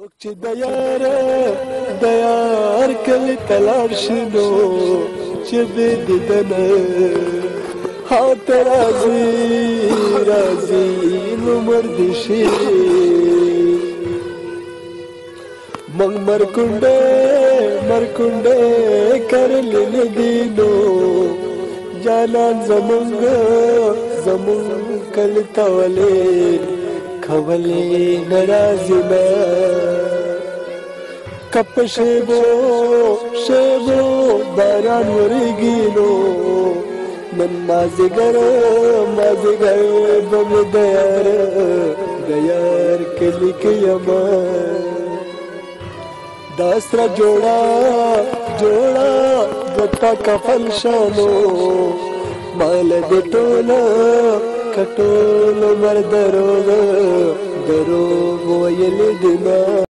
چې د یار کلی تلاړ شنو چې دې ددنه هات راځي نو مرد شي منګ مرکونډه کرل ندینو جانان زمونږ کلی تولې خولې ناراضي نه کپ شیبو باران ورېږي نو نن مازدیګر به مې د یار کلي کې یمه دا سره جوړه دوتا کفن شانو مال دې ټوله مرد دروغ ویل دي نه